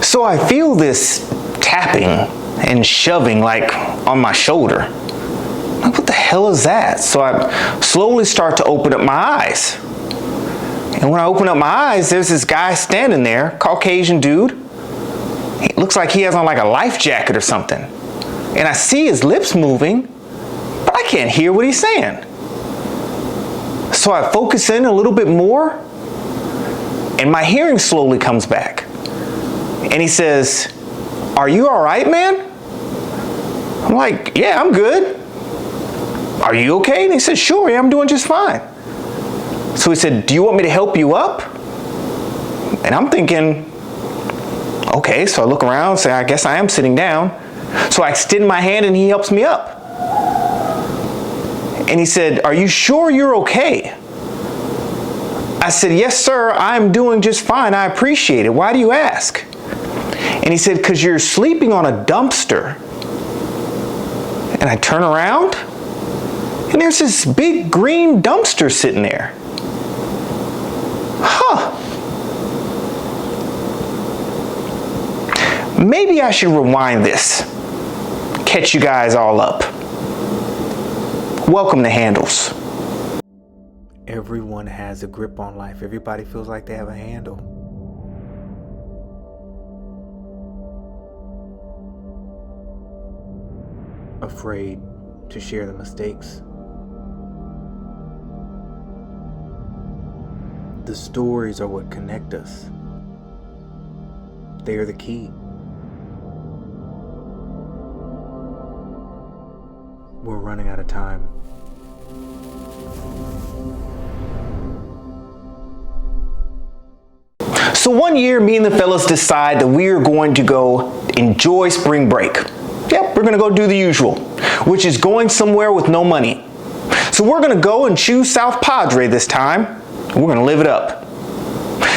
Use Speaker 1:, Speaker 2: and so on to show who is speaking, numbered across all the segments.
Speaker 1: So I feel this tapping and shoving like on my shoulder. Like, what the hell is that? So I slowly start to open up my eyes. And when I open up my eyes, there's this guy standing there, Caucasian dude. It looks like he has on like a life jacket or something. And I see his lips moving, but I can't hear what he's saying. So I focus in a little bit more, and my hearing slowly comes back. And he says, "Are you all right, man?" I'm like, "Yeah, I'm good." "Are you okay?" And he said, "Sure, yeah, I'm doing just fine." So he said, "Do you want me to help you up?" And I'm thinking, okay. So I look around and say, I guess I am sitting down. So I extend my hand and he helps me up. And he said, "Are you sure you're okay?" I said, "Yes, sir, I'm doing just fine. I appreciate it. Why do you ask?" And he said, "Because you're sleeping on a dumpster." And I turn around, and there's this big green dumpster sitting there. Huh. Maybe I should rewind this. Catch you guys all up. Welcome to Handles. Everyone has a grip on life. Everybody feels like they have a handle. Afraid to share the mistakes. The stories are what connect us. They are the key. We're running out of time. So one year, me and the fellas decide that we are going to go enjoy spring break. Yep, we're gonna go do the usual, which is going somewhere with no money. So we're gonna go and choose South Padre this time. We're gonna live it up.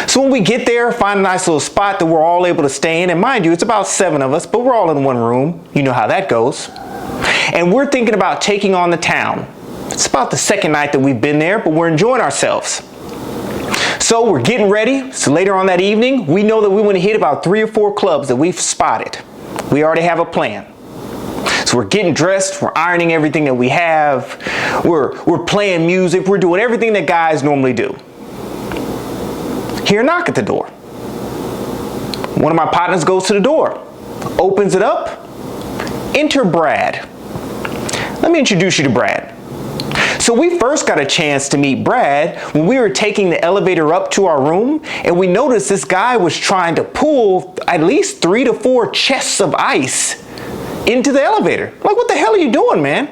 Speaker 1: So when we get there, find a nice little spot that we're all able to stay in. And mind you, it's about 7 of us, but we're all in one room. You know how that goes. And we're thinking about taking on the town. It's about the 2nd night that we've been there, but we're enjoying ourselves. So we're getting ready. So later on that evening, we know that we want to hit about 3 or 4 clubs that we've spotted. We already have a plan. So we're getting dressed, we're ironing everything that we have, we're playing music, we're doing everything that guys normally do. Hear a knock at the door. One of my partners goes to the door, opens it up. Enter Brad. Let me introduce you to Brad. So we first got a chance to meet Brad when we were taking the elevator up to our room, and we noticed this guy was trying to pull at least 3 to 4 chests of ice into the elevator. Like, what the hell are you doing, man?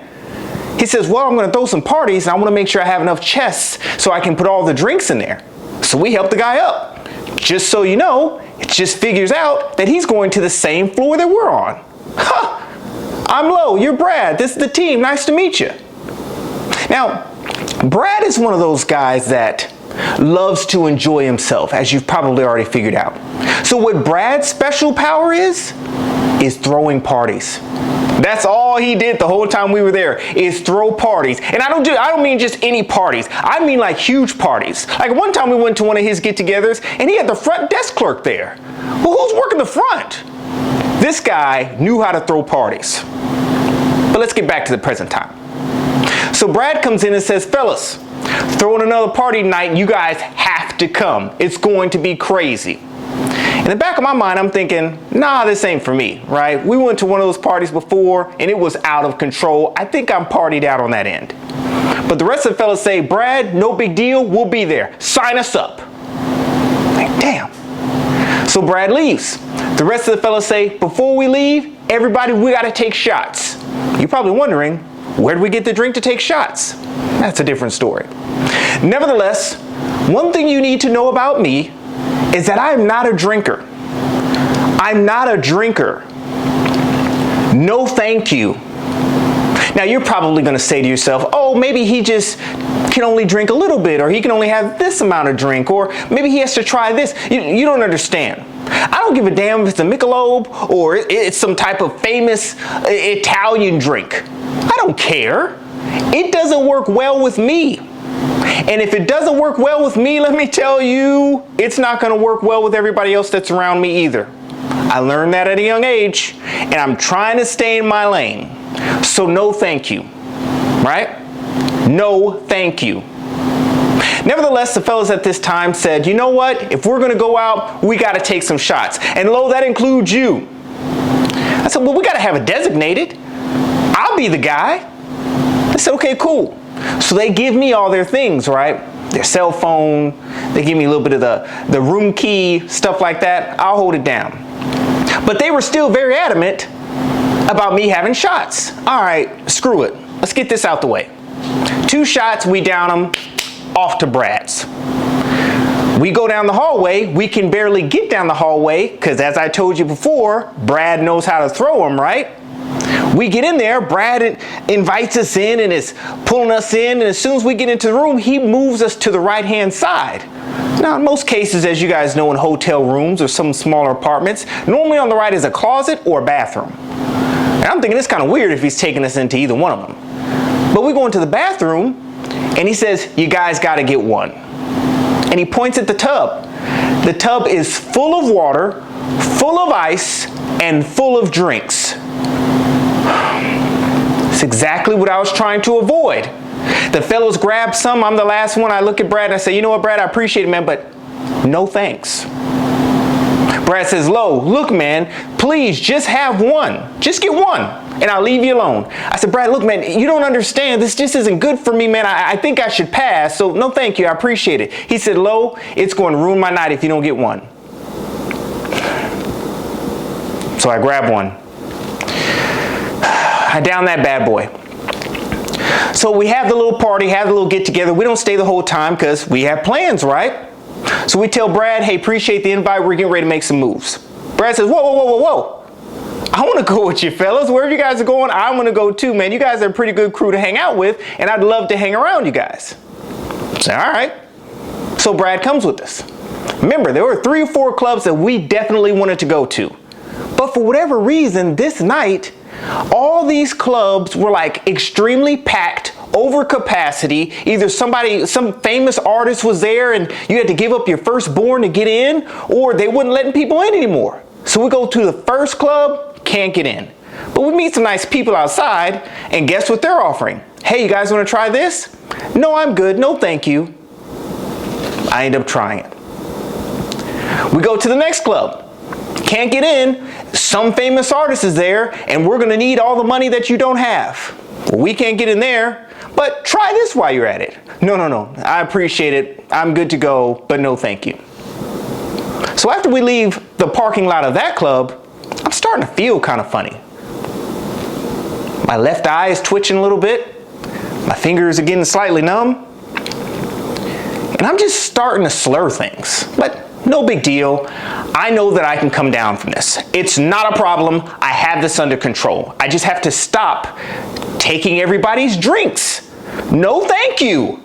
Speaker 1: He says, "Well, I'm gonna throw some parties and I wanna make sure I have enough chests so I can put all the drinks in there." So we helped the guy up. Just so you know, it just figures out that he's going to the same floor that we're on. Huh, I'm Lo, you're Brad, this is the team, nice to meet you. Now, Brad is one of those guys that loves to enjoy himself, as you've probably already figured out. So what Brad's special power is throwing parties. That's all he did the whole time we were there, is throw parties. And I don't mean just any parties. I mean like huge parties. Like one time we went to one of his get-togethers and he had the front desk clerk there. Well, who's working the front? This guy knew how to throw parties. But let's get back to the present time. So Brad comes in and says, "Fellas, throwing another party tonight, you guys have to come. It's going to be crazy." In the back of my mind, I'm thinking, nah, this ain't for me, right? We went to one of those parties before and it was out of control. I think I'm partied out on that end. But the rest of the fellas say, "Brad, no big deal, we'll be there. Sign us up." Like, damn. So Brad leaves. The rest of the fellas say, "Before we leave, everybody, we gotta take shots." You're probably wondering, where do we get the drink to take shots? That's a different story. Nevertheless, one thing you need to know about me is that I'm not a drinker. I'm not a drinker. No thank you. Now you're probably gonna say to yourself, "Oh, maybe he just can only drink a little bit, or he can only have this amount of drink, or maybe he has to try this." You don't understand. I don't give a damn if it's a Michelob or it's some type of famous Italian drink. I don't care. It doesn't work well with me. And if it doesn't work well with me, let me tell you, it's not going to work well with everybody else that's around me either. I learned that at a young age, and I'm trying to stay in my lane. So no thank you, right? No thank you. Nevertheless, the fellas at this time said, you know what? If we're going to go out, we got to take some shots. And lo, that includes you. I said, well, we got to have it designated. I'll be the guy. They said, okay, cool. So they give me all their things, right? Their cell phone, they give me a little bit of the room key, stuff like that. I'll hold it down. But they were still very adamant about me having shots. All right, screw it. Let's get this out the way. 2 shots, we down them, off to Brad's. We go down the hallway. We can barely get down the hallway because, as I told you before, Brad knows how to throw them, right? We get in there, Brad invites us in and is pulling us in, and as soon as we get into the room, he moves us to the right-hand side. Now, in most cases, as you guys know, in hotel rooms or some smaller apartments, normally on the right is a closet or a bathroom. And I'm thinking it's kind of weird if he's taking us into either one of them. But we go into the bathroom, and he says, you guys got to get one. And he points at the tub. The tub is full of water, full of ice, and full of drinks. It's exactly what I was trying to avoid. The fellows grab some. I'm the last one. I look at Brad and I say, you know what, Brad, I appreciate it, man, but no thanks. Brad says, Lo, look, man, please just have one. Just get one, and I'll leave you alone. I said, Brad, look, man, you don't understand. This just isn't good for me, man. I think I should pass, so no thank you. I appreciate it. He said, Lo, it's going to ruin my night if you don't get one. So I grab one. I down that bad boy. So we have the little party, have the little get together. We don't stay the whole time because we have plans, right? So we tell Brad, hey, appreciate the invite. We're getting ready to make some moves. Brad says, whoa, whoa, whoa, whoa, whoa. I want to go with you fellas. Wherever you guys are going, I want to go too, man. You guys are a pretty good crew to hang out with, and I'd love to hang around you guys. I say, all right. So Brad comes with us. Remember, there were 3 or 4 clubs that we definitely wanted to go to. But for whatever reason, this night, all these clubs were like extremely packed, over capacity. Either some famous artist was there and you had to give up your firstborn to get in, or they wouldn't letting people in anymore. So we go to the first club, can't get in. But we meet some nice people outside, and guess what they're offering? Hey, you guys want to try this? No, I'm good. No, thank you. I end up trying it. We go to the next club. Can't get in. Some famous artist is there, and we're going to need all the money that you don't have. Well, we can't get in there, but try this while you're at it. No, no, no. I appreciate it. I'm good to go, but no thank you. So after we leave the parking lot of that club, I'm starting to feel kind of funny. My left eye is twitching a little bit. My fingers are getting slightly numb. And I'm just starting to slur things, but no big deal. I know that I can come down from this. It's not a problem. I have this under control. I just have to stop taking everybody's drinks. No, thank you.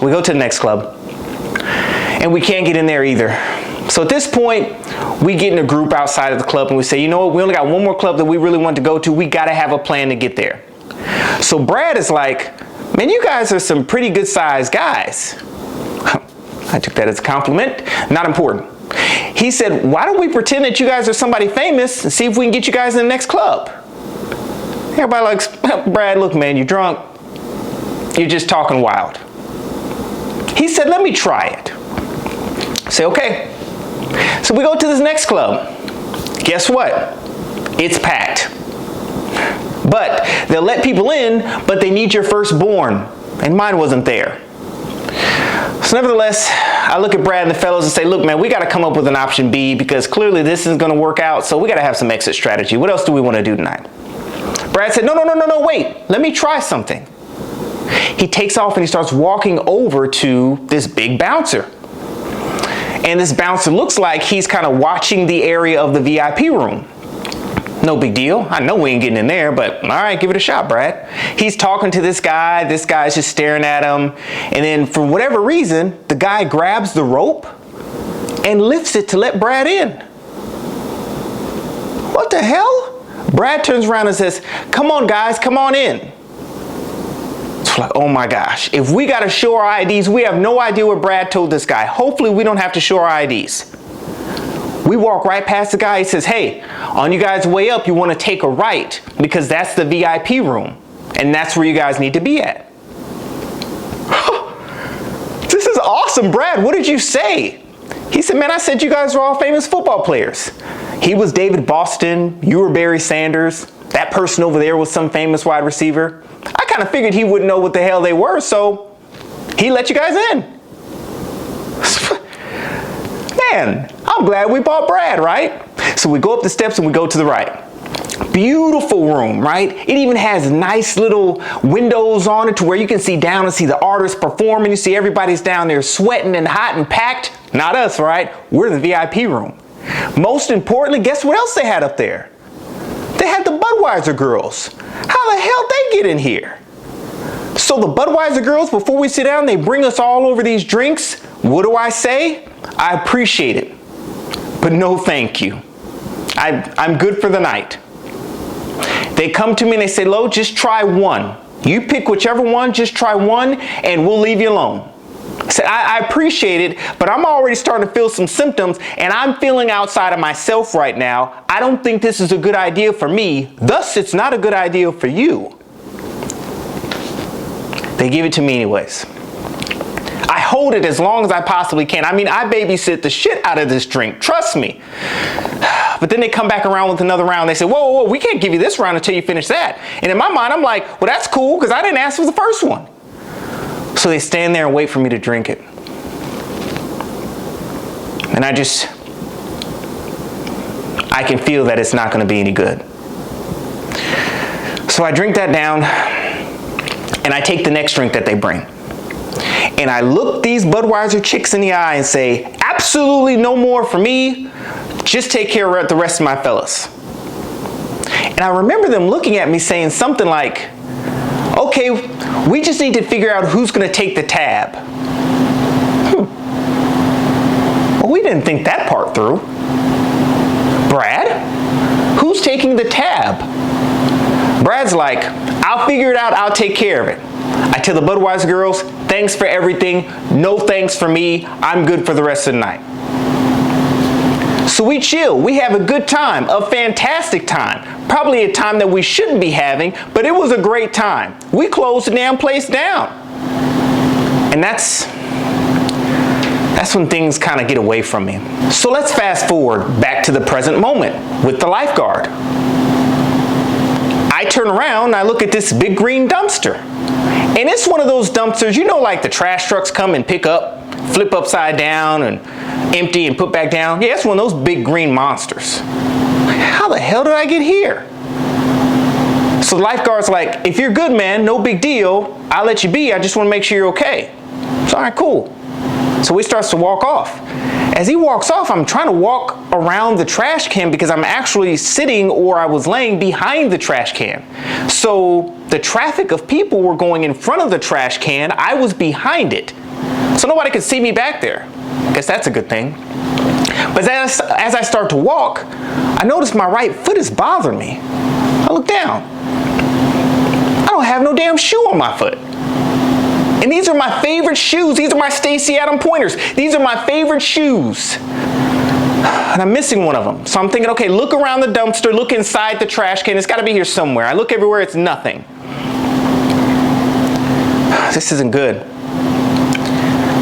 Speaker 1: We go to the next club, and we can't get in there either. So at this point, we get in a group outside of the club, and we say, you know what, we only got one more club that we really want to go to. We got to have a plan to get there. So Brad is like, man, you guys are some pretty good sized guys. I took that as a compliment. Not important. He said, why don't we pretend that you guys are somebody famous and see if we can get you guys in the next club? Everybody likes, Brad, look, man, you're drunk. You're just talking wild. He said, let me try it. I say, okay. So we go to this next club. Guess what? It's packed. But they'll let people in, but they need your firstborn. And mine wasn't there. So nevertheless, I look at Brad and the fellows and say, look, man, we got to come up with an option B because clearly this isn't going to work out. So we got to have some exit strategy. What else do we want to do tonight? Brad said, no, wait. Let me try something. He takes off and he starts walking over to this big bouncer. And this bouncer looks like he's kind of watching the area of the VIP room. No big deal. I know we ain't getting in there, but all right, give it a shot, Brad. He's talking to this guy. This guy's just staring at him. And then for whatever reason, the guy grabs the rope and lifts it to let Brad in. What the hell? Brad turns around and says, come on, guys, come on in. Like, oh my gosh, if we got to show our IDs, we have no idea what Brad told this guy. Hopefully we don't have to show our IDs. We walk right past the guy. He says, hey, on you guys' way up, you want to take a right because that's the VIP room. And that's where you guys need to be at. This is awesome, Brad. What did you say? He said, man, I said you guys are all famous football players. He was David Boston. You were Barry Sanders. That person over there was some famous wide receiver. I kind of figured he wouldn't know what the hell they were, so he let you guys in. Man, I'm glad we bought Brad, right? So we go up the steps and we go to the right. Beautiful room, right? It even has nice little windows on it to where you can see down and see the artists perform, and you see everybody's down there sweating and hot and packed. Not us, right? We're in the VIP room. Most importantly, guess what else they had up there? They had the Budweiser girls. How the hell they get in here? So the Budweiser girls, before we sit down, they bring us all over these drinks. What do I say? I appreciate it, but no thank you. I'm good for the night. They come to me and they say, Lo, just try one. You pick whichever one, just try one, and we'll leave you alone. I said, I appreciate it, but I'm already starting to feel some symptoms, and I'm feeling outside of myself right now. I don't think this is a good idea for me. Thus, it's not a good idea for you. They give it to me anyways. I hold it as long as I possibly can. I mean, I babysit the shit out of this drink. Trust me. But then they come back around with another round. They say, whoa, whoa, whoa, we can't give you this round until you finish that. And in my mind, I'm like, well, that's cool because I didn't ask for the first one. So they stand there and wait for me to drink it. And I can feel that it's not going to be any good. So I drink that down and I take the next drink that they bring. And I look these Budweiser chicks in the eye and say, absolutely no more for me. Just take care of the rest of my fellas. And I remember them looking at me saying something like, okay, we just need to figure out who's going to take the tab. Well, we didn't think that part through. Brad, who's taking the tab? Brad's like, I'll figure it out. I'll take care of it. I tell the Budweiser girls, thanks for everything. No thanks for me. I'm good for the rest of the night. So we chill. We have a good time, a fantastic time. Probably a time that we shouldn't be having, but it was a great time. We closed the damn place down. And that's when things kind of get away from me. So let's fast forward back to the present moment with the lifeguard. I turn around and I look at this big green dumpster. And it's one of those dumpsters, you know, like the trash trucks come and pick up, flip upside down and empty and put back down. Yeah, it's one of those big green monsters. How the hell did I get here? So the lifeguard's like, if you're good, man, no big deal. I'll let you be. I just want to make sure you're okay. So, all right, cool. So he starts to walk off. As he walks off, I'm trying to walk around the trash can because I'm actually sitting, or I was laying behind the trash can. So the traffic of people were going in front of the trash can. I was behind it. So nobody could see me back there. I guess that's a good thing. But as I start to walk, I notice my right foot is bothering me. I look down. I don't have no damn shoe on my foot. And these are my favorite shoes. These are my Stacy Adam pointers. These are my favorite shoes. And I'm missing one of them. So I'm thinking, okay, look around the dumpster, look inside the trash can. It's got to be here somewhere. I look everywhere, it's nothing. This isn't good.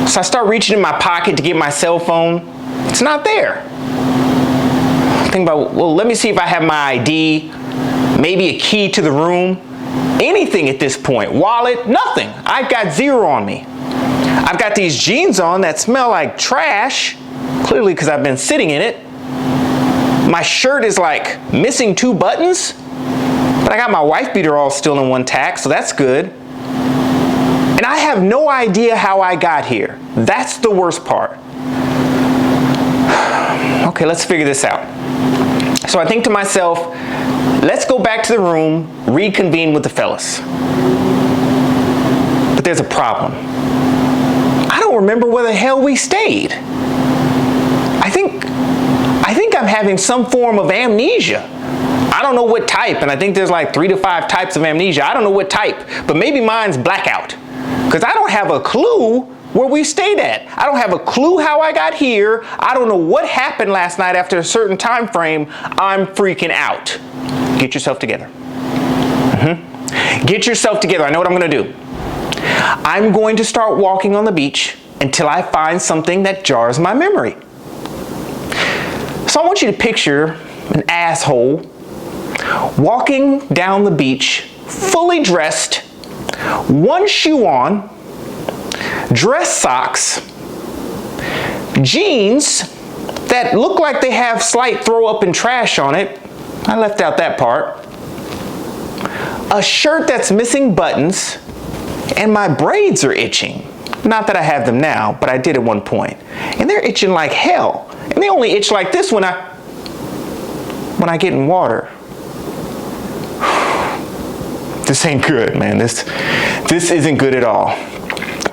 Speaker 1: So I start reaching in my pocket to get my cell phone. It's not there. I think about, well, let me see if I have my ID, maybe a key to the room. Anything at this point. Wallet, nothing. I've got zero on me. I've got these jeans on that smell like trash, clearly because I've been sitting in it. My shirt is like missing 2 buttons, but I got my wife beater all still in one tack, so that's good. And I have no idea how I got here. That's the worst part. Okay, let's figure this out. So I think to myself, let's go back to the room, reconvene with the fellas. But there's a problem. I don't remember where the hell we stayed. I think I'm having some form of amnesia. I don't know what type, and I think there's like 3 to 5 types of amnesia. I don't know what type, but maybe mine's blackout. Because I don't have a clue where we stayed at. I don't have a clue how I got here. I don't know what happened last night after a certain time frame. I'm freaking out. Get yourself together. Get yourself together. I know what I'm going to do. I'm going to start walking on the beach until I find something that jars my memory. So I want you to picture an asshole walking down the beach, fully dressed, one shoe on, dress socks, jeans that look like they have slight throw up and trash on it. I left out that part. A shirt that's missing buttons, and my braids are itching. Not that I have them now, but I did at one point. And they're itching like hell. And they only itch like this when I get in water. This ain't good, man. This isn't good at all.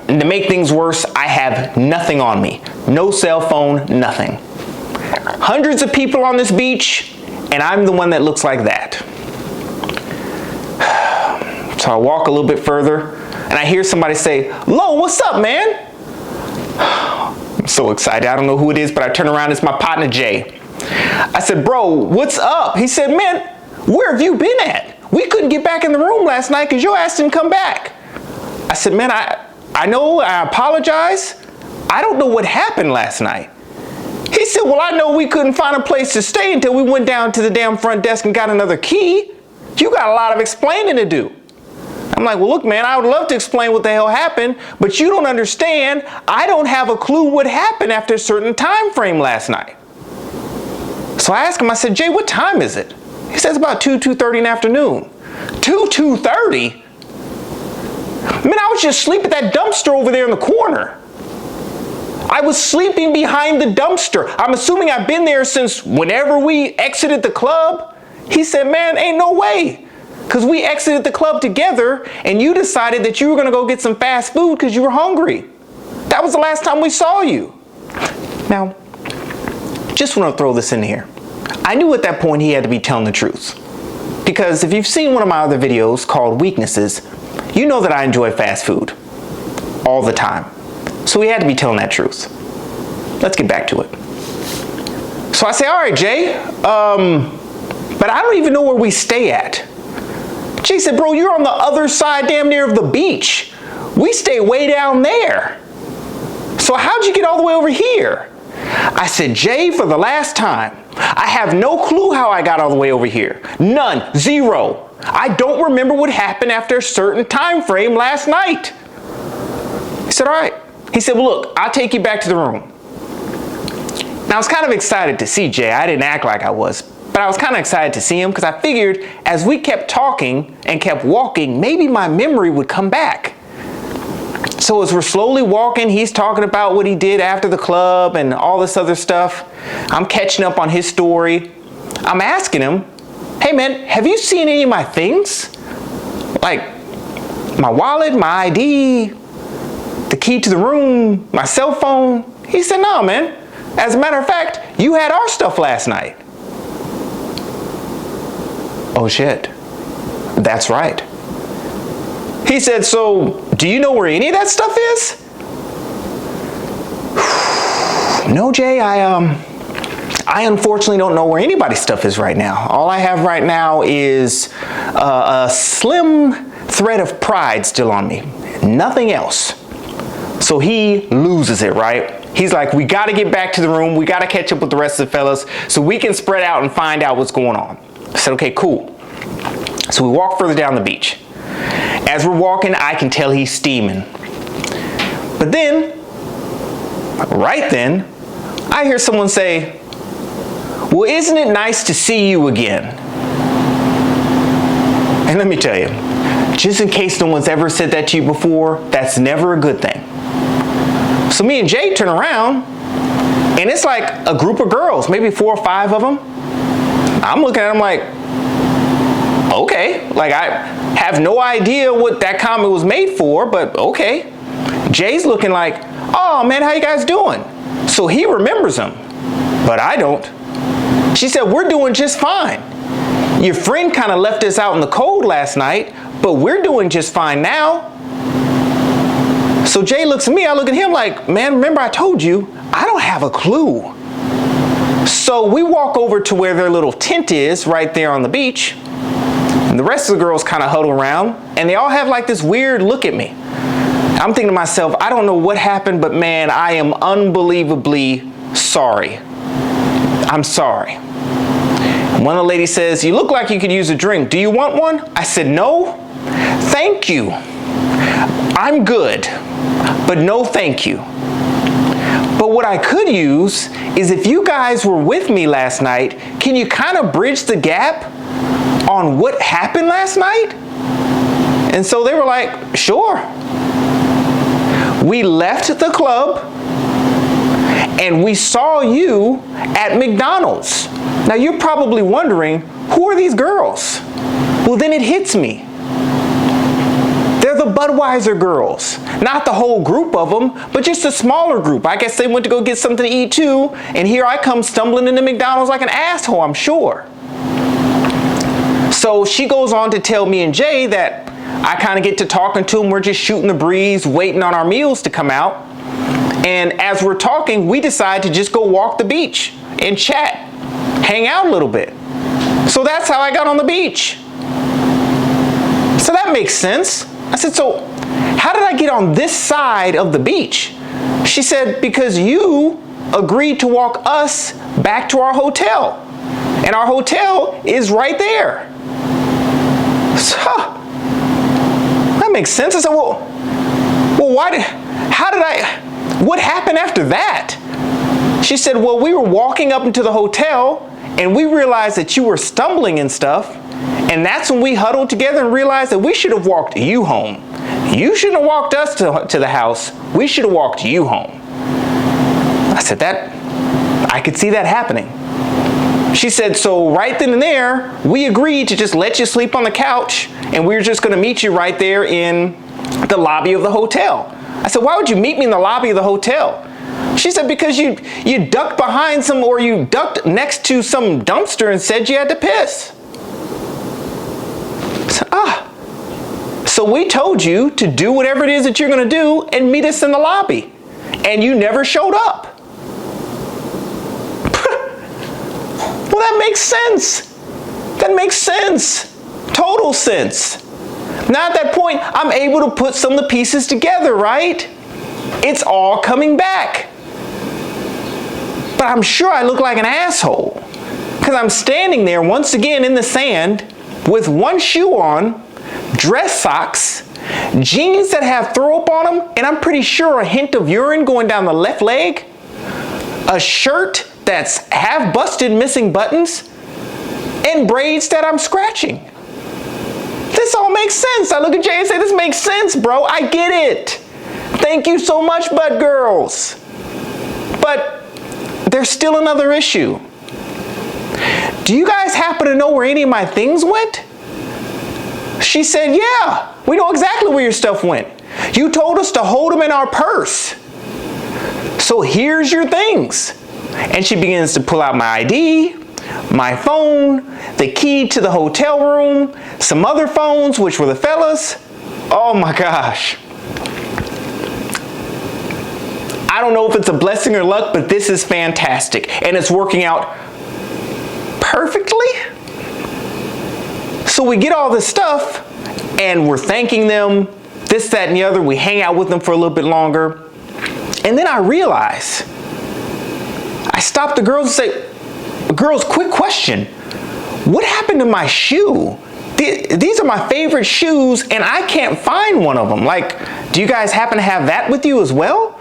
Speaker 1: And to make things worse, I have nothing on me. No cell phone, nothing. Hundreds of people on this beach, and I'm the one that looks like that. So I walk a little bit further, and I hear somebody say, "Lo, what's up, man?" I'm so excited. I don't know who it is, but I turn around, it's my partner, Jay. I said, "Bro, what's up?" He said, "Man, where have you been at? We couldn't get back in the room last night because your ass didn't come back." I said, "Man, I know, I apologize. I don't know what happened last night." He said, "Well, I know we couldn't find a place to stay until we went down to the damn front desk and got another key. You got a lot of explaining to do." I'm like, "Well, look, man, I would love to explain what the hell happened, but you don't understand. I don't have a clue what happened after a certain time frame last night." So I asked him, I said, "Jay, what time is it?" He says about 2:30 in the afternoon. 2:30? Man, I was just sleeping at that dumpster over there in the corner. I was sleeping behind the dumpster. I'm assuming I've been there since whenever we exited the club. He said, "Man, ain't no way. Because we exited the club together and you decided that you were going to go get some fast food because you were hungry. That was the last time we saw you." Now, just want to throw this in here. I knew at that point he had to be telling the truth. Because if you've seen one of my other videos called Weaknesses, you know that I enjoy fast food all the time. So he had to be telling that truth. Let's get back to it. So I say, "All right, Jay, but I don't even know where we stay at." Jay said, "Bro, you're on the other side damn near of the beach. We stay way down there. So how'd you get all the way over here?" I said, "Jay, for the last time, I have no clue how I got all the way over here. None. Zero. I don't remember what happened after a certain time frame last night." He said, "All right." He said, "Well, look, I'll take you back to the room." Now, I was kind of excited to see Jay. I didn't act like I was, but I was kind of excited to see him because I figured as we kept talking and kept walking, maybe my memory would come back. So as we're slowly walking, he's talking about what he did after the club and all this other stuff. I'm catching up on his story. I'm asking him, "Hey man, have you seen any of my things? Like my wallet, my ID, the key to the room, my cell phone?" He said, "No, man. As a matter of fact, you had our stuff last night." Oh shit, that's right. He said, "So do you know where any of that stuff is?" "No, Jay, I unfortunately don't know where anybody's stuff is right now. All I have right now is a slim thread of pride still on me. Nothing else." So he loses it, right? He's like, "We got to get back to the room. We got to catch up with the rest of the fellas so we can spread out and find out what's going on." I said, "Okay, cool." So we walk further down the beach. As we're walking, I can tell he's steaming. But then, right then, I hear someone say, "Well, isn't it nice to see you again?" And let me tell you, just in case no one's ever said that to you before, that's never a good thing. So me and Jay turn around, and it's like a group of girls, maybe 4 or 5 of them. I'm looking at them like, okay. Like, I have no idea what that comment was made for, but okay. Jay's looking like, "Oh man, how you guys doing?" So he remembers them, but I don't. She said, "We're doing just fine." Your friend kind of left us out in the cold last night, but we're doing just fine now. So Jay looks at me, I look at him like, man, remember I told you, I don't have a clue. So we walk over to where their little tent is right there on the beach. And the rest of the girls kind of huddle around and they all have like this weird look at me. I'm thinking to myself, I don't know what happened, but man, I am unbelievably sorry. I'm sorry. One of the ladies says, you look like you could use a drink. Do you want one? I said, no, thank you. I'm good, but no thank you. But what I could use is if you guys were with me last night, can you kind of bridge the gap on what happened last night? And so they were like, sure. We left the club and we saw you at McDonald's. Now you're probably wondering, who are these girls? Well, then it hits me. They're the Budweiser girls. Not the whole group of them, but just a smaller group. I guess they went to go get something to eat too, and here I come stumbling into McDonald's like an asshole, I'm sure. So she goes on to tell me and Jay that I kind of get to talking to them. We're just shooting the breeze, waiting on our meals to come out. And as we're talking, we decide to just go walk the beach and chat, hang out a little bit. So that's how I got on the beach. So that makes sense. I said, so how did I get on this side of the beach? She said, because you agreed to walk us back to our hotel. And our hotel is right there. So, that makes sense. I said, well, what happened after that? She said, well, we were walking up into the hotel and we realized that you were stumbling and stuff. And that's when we huddled together and realized that we should have walked you home. You shouldn't have walked us to the house. We should have walked you home. I said, I could see that happening. She said, so right then and there, we agreed to just let you sleep on the couch and we were just gonna meet you right there in the lobby of the hotel. I said, why would you meet me in the lobby of the hotel? She said, because you ducked behind you ducked next to some dumpster and said you had to piss. So we told you to do whatever it is that you're gonna do and meet us in the lobby. And you never showed up. Well, that makes sense. That makes sense. Total sense. Now at that point, I'm able to put some of the pieces together, right? It's all coming back. But I'm sure I look like an asshole because I'm standing there once again in the sand with one shoe on, dress socks, jeans that have throw up on them, and I'm pretty sure a hint of urine going down the left leg, a shirt that's half busted, missing buttons, and braids that I'm scratching. This all makes sense. I look at Jay and say, this makes sense, bro. I get it. Thank you so much, Bud Girls. But there's still another issue. Do you guys happen to know where any of my things went? She said, yeah, we know exactly where your stuff went. You told us to hold them in our purse. So here's your things. And she begins to pull out my ID, my phone, the key to the hotel room, some other phones, which were the fellas. Oh my gosh. I don't know if it's a blessing or luck, but this is fantastic. And it's working out perfectly. So we get all this stuff and we're thanking them, this, that, and the other. We hang out with them for a little bit longer. And then I realize, I stop the girls and say, girls, quick question. What happened to my shoe? These are my favorite shoes and I can't find one of them. Like, do you guys happen to have that with you as well?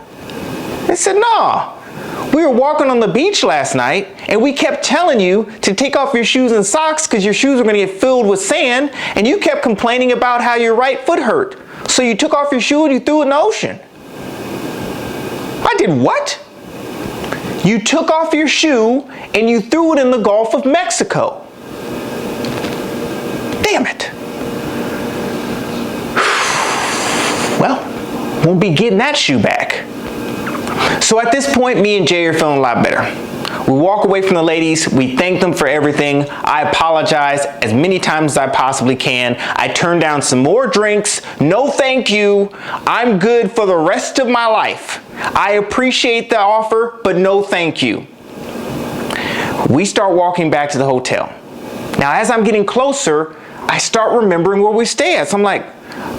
Speaker 1: They said, no. We were walking on the beach last night and we kept telling you to take off your shoes and socks because your shoes are going to get filled with sand, and you kept complaining about how your right foot hurt. So you took off your shoe and you threw it in the ocean. I did what? You took off your shoe and you threw it in the Gulf of Mexico. Damn it. Well, won't be getting that shoe back. So at this point, me and Jay are feeling a lot better. We walk away from the ladies, we thank them for everything. I apologize as many times as I possibly can. I turn down some more drinks. No thank you. I'm good for the rest of my life. I appreciate the offer, but no thank you. We start walking back to the hotel. Now, as I'm getting closer, I start remembering where we stay at. So I'm like,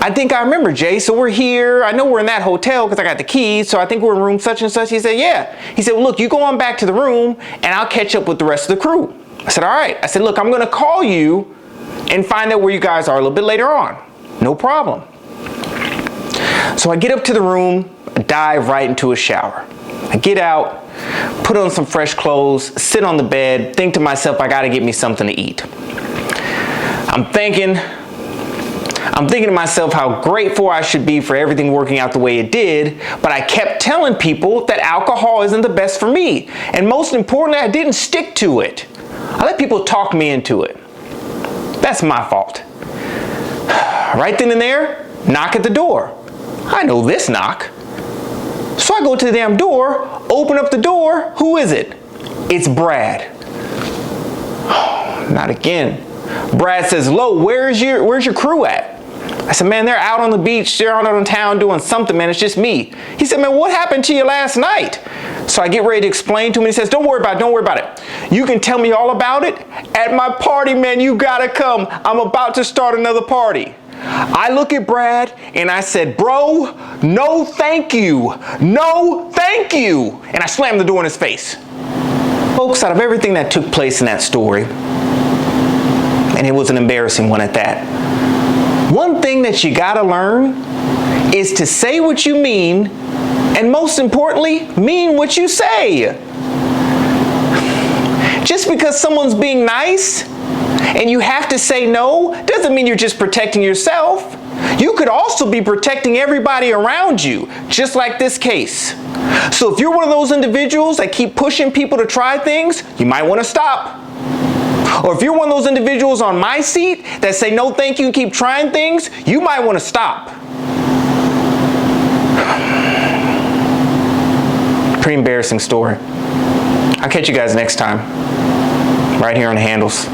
Speaker 1: I think I remember, Jay. So we're here. I know we're in that hotel because I got the keys. So I think we're in room such and such. He said, yeah. He said, well, look, you go on back to the room and I'll catch up with the rest of the crew. I said, all right. I said, look, I'm going to call you and find out where you guys are a little bit later on. No problem. So I get up to the room, dive right into a shower. I get out, put on some fresh clothes, sit on the bed, think to myself, I got to get me something to eat. I'm thinking to myself how grateful I should be for everything working out the way it did, but I kept telling people that alcohol isn't the best for me. And most importantly, I didn't stick to it. I let people talk me into it. That's my fault. Right then and there, knock at the door. I know this knock. So I go to the damn door, open up the door. Who is it? It's Brad. Oh, not again. Brad says, Lo, where's your crew at? I said, man, they're out on the beach. They're out on town doing something, man. It's just me. He said, man, what happened to you last night? So I get ready to explain to him. He says, don't worry about it. Don't worry about it. You can tell me all about it at my party, man. You gotta come. I'm about to start another party. I look at Brad and I said, bro, no thank you. No thank you. And I slammed the door in his face. Folks, out of everything that took place in that story, and it was an embarrassing one at that, one thing that you gotta learn is to say what you mean, and most importantly, mean what you say. Just because someone's being nice and you have to say no doesn't mean you're just protecting yourself. You could also be protecting everybody around you, just like this case. So if you're one of those individuals that keep pushing people to try things, you might want to stop. Or if you're one of those individuals on my seat that say no thank you and keep trying things, you might want to stop. Pretty embarrassing story. I'll catch you guys next time, right here on Handles.